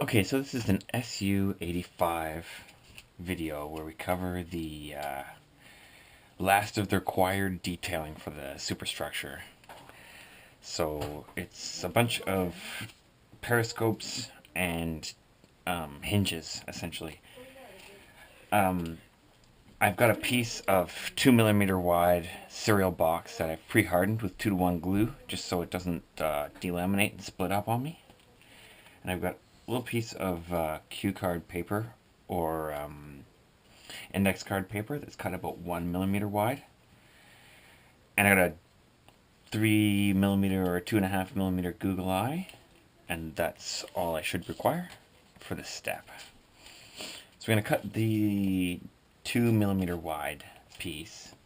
Okay, so this is an SU-85 video where we cover the last of the required detailing for the superstructure. So it's a bunch of periscopes and hinges, essentially. I've got a piece of 2mm wide cereal box that I've pre-hardened with 2-to-1 glue, just so it doesn't delaminate and split up on me. And I've got a little piece of cue card paper or index card paper that's cut about 1mm wide. And I got a 3mm or 2.5mm googly, and that's all I should require for this step. So we're going to cut the 2mm wide piece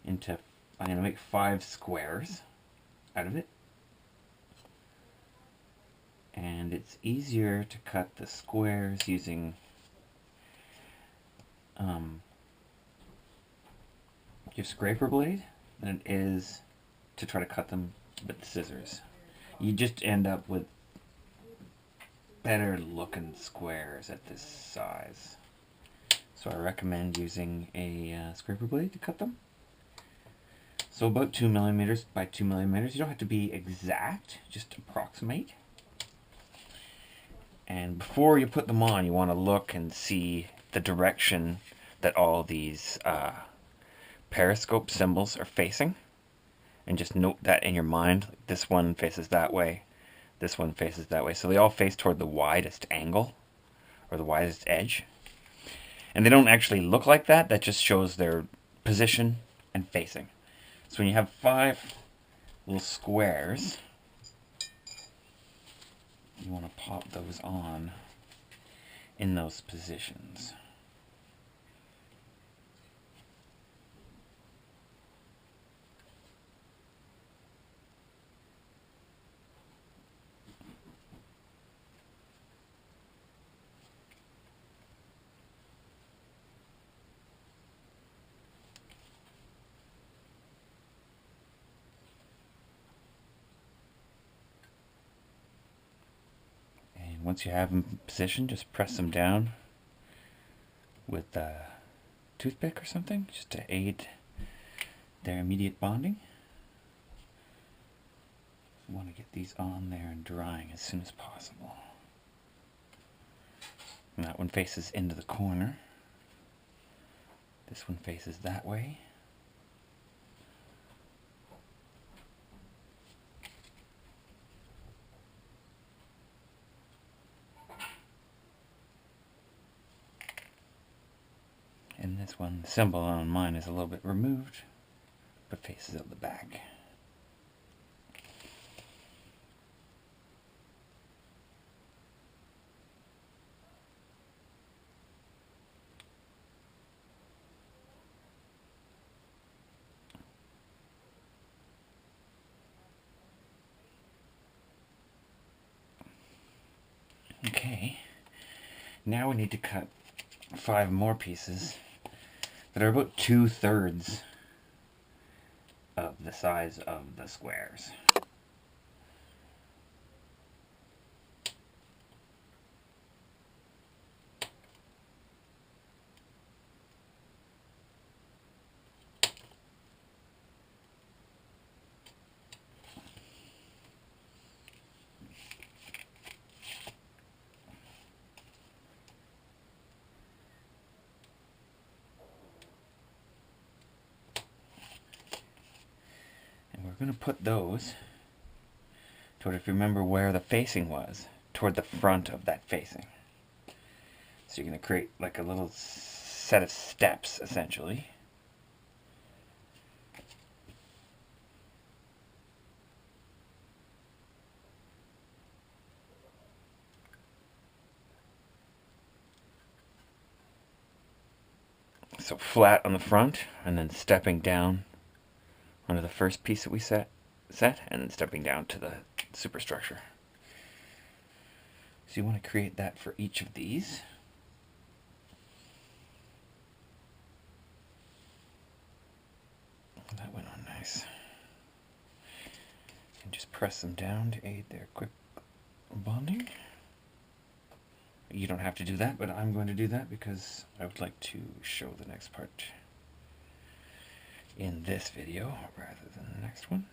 into, I'm going to make 5 squares out of it. And it's easier to cut the squares using your scraper blade than it is to try to cut them with scissors. You just end up with better looking squares at this size. So I recommend using a scraper blade to cut them. So about 2mm by 2mm. You don't have to be exact, just approximate. And before you put them on, you want to look and see the direction that all these periscope symbols are facing. And just note that in your mind. This one faces that way. This one faces that way. So they all face toward the widest angle, or the widest edge. And they don't actually look like that. That just shows their position and facing. So when you have 5 little squares, you want to pop those on in those positions. Once you have them in position, just press them down with a toothpick or something, just to aid their immediate bonding. You want to get these on there and drying as soon as possible. And that one faces into the corner. This one faces that way. And this one, the symbol on mine is a little bit removed, but faces out the back. Okay, now we need to cut 5 more pieces that are about 2/3 of the size of the squares. We're going to put those toward, if you remember where the facing was, toward the front of that facing. So you're going to create like a little set of steps, essentially. So flat on the front, and then stepping down onto the first piece that we set, and then stepping down to the superstructure. So you want to create that for each of these. That went on nice. And just press them down to aid their quick bonding. you don't have to do that, but I'm going to do that because I would like to show the next part in this video rather than the next one.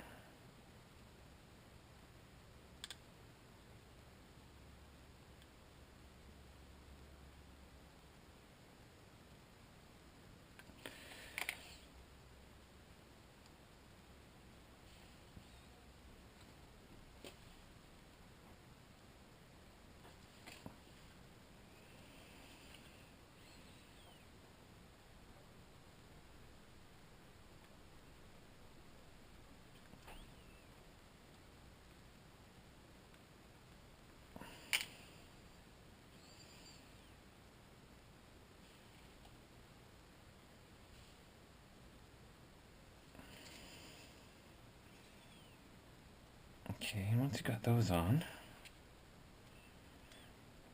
Okay, and once you got those on,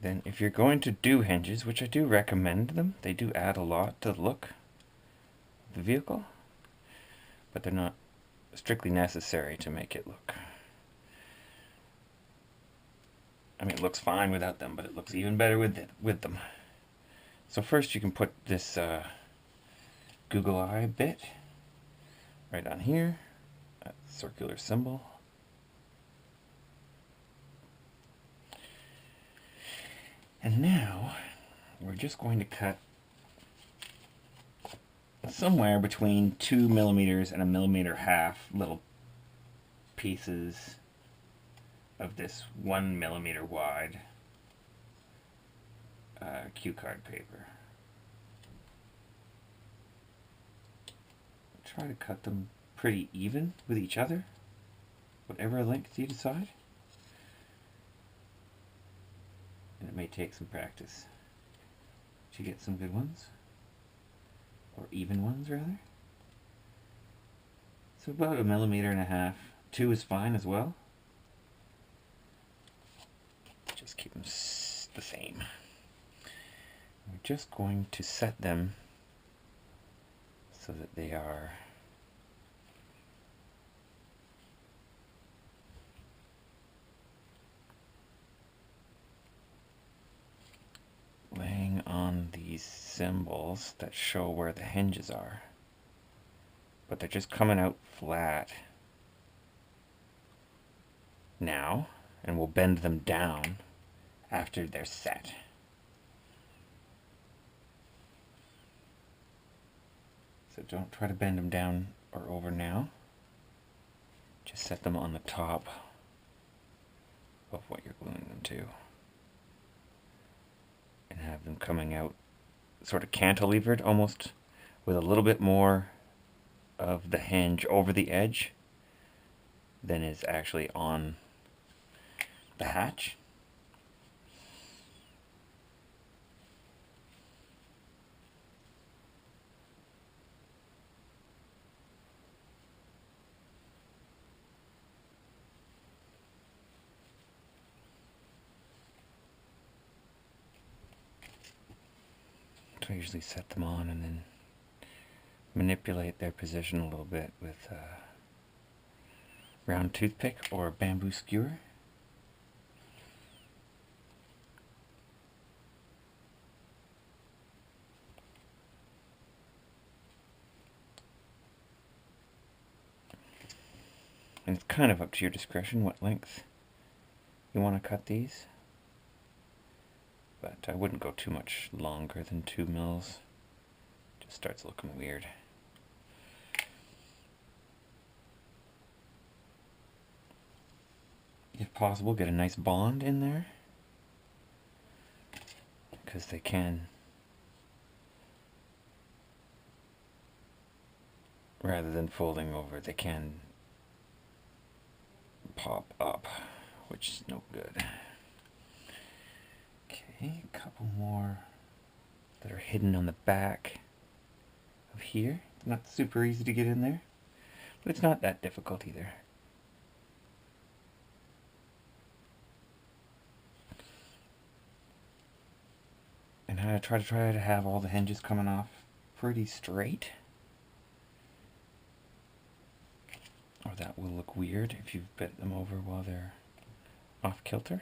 then if you're going to do hinges, which I do recommend them, they do add a lot to the look of the vehicle, but they're not strictly necessary to make it look. I mean, it looks fine without them, but it looks even better with them. So first you can put this googly eye bit right on here, that circular symbol. And now we're just going to cut somewhere between 2 millimeters and 1.5 millimeters little pieces of this 1 millimeter wide cue card paper. Try to cut them pretty even with each other, whatever length you decide. And it may take some practice to get some good ones, or even ones rather. So about 1.5 millimeters. 2 is fine as well. Just keep them the same. We're just going to set them so that they are laying on these symbols that show where the hinges are, but they're just coming out flat now, and we'll bend them down after they're set. So don't try to bend them down or over now. Just set them on the top of what you're gluing them to, and have them coming out sort of cantilevered almost, with a little bit more of the hinge over the edge than is actually on the hatch. So I usually set them on and then manipulate their position a little bit with a round toothpick or a bamboo skewer. And it's kind of up to your discretion what length you want to cut these, but I wouldn't go too much longer than 2 mils. Just starts looking weird. If possible, get a nice bond in there, because they can, rather than folding over, they can pop up, which is no good. Okay, a couple more that are hidden on the back of here. Not super easy to get in there, but it's not that difficult either. And I try to have all the hinges coming off pretty straight, or that will look weird if you've bent them over while they're off kilter.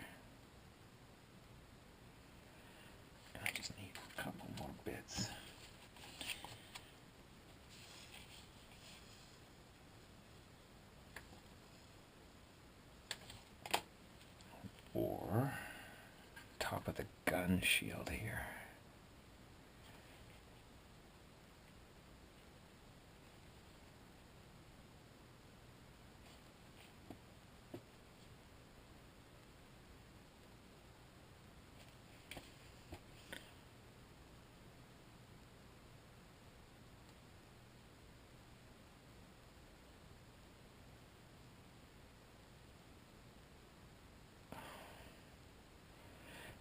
for top of the gun shield here.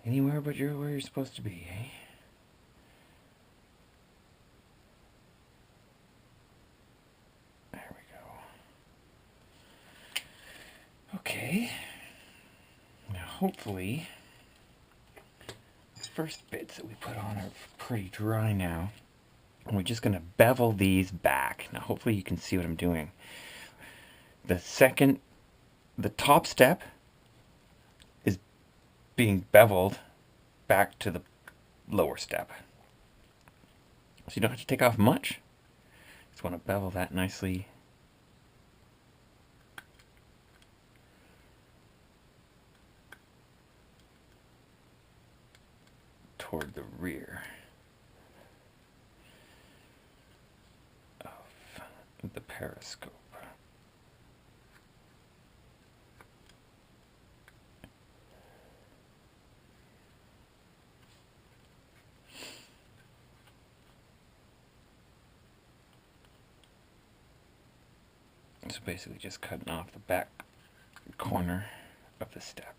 Anywhere but where you're supposed to be, eh? There we go. Okay. Now hopefully, the first bits that we put on are pretty dry now. And we're just going to bevel these back. Now hopefully you can see what I'm doing. The top step is being beveled back to the lower step. So you don't have to take off much. Just want to bevel that nicely toward the rear of the periscope. So basically just cutting off the back corner of the step.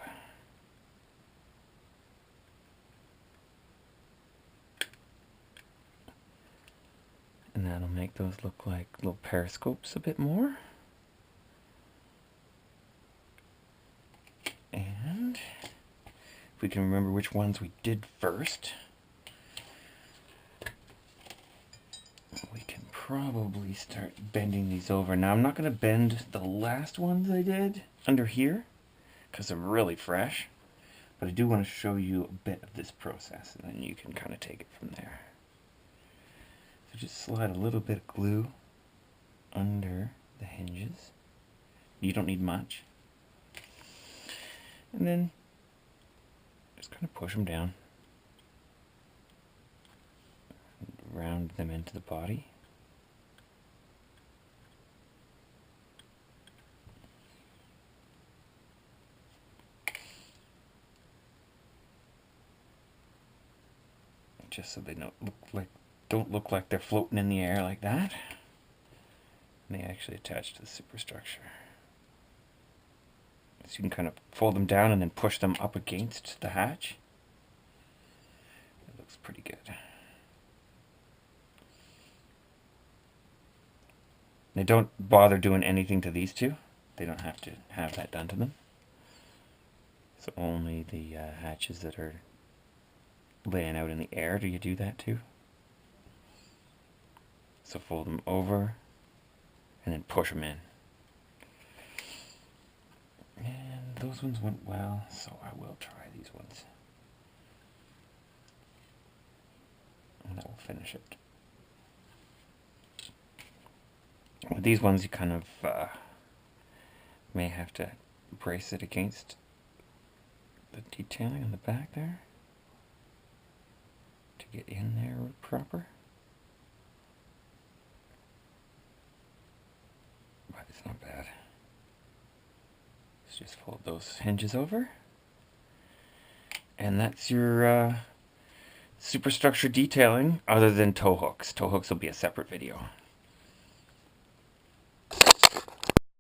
And that'll make those look like little periscopes a bit more. And if we can remember which ones we did first, we can probably start bending these over. Now I'm not going to bend the last ones I did under here because they're really fresh, but I do want to show you a bit of this process and then you can kind of take it from there. So just slide a little bit of glue under the hinges. You don't need much. And then just kind of push them down. Round them into the body. Just so they don't look like they're floating in the air like that. And they actually attach to the superstructure. So you can kind of fold them down and then push them up against the hatch. It looks pretty good. Now don't bother doing anything to these two. They don't have to have that done to them. So only the hatches that are laying out in the air do you do that to. So fold them over and then push them in. And those ones went well, so I will try these ones. And that will finish it. With these ones, you kind of may have to brace it against the detailing on the back there to get in there proper. But it's not bad. Let's just fold those hinges over. And that's your superstructure detailing other than tow hooks. Tow hooks will be a separate video.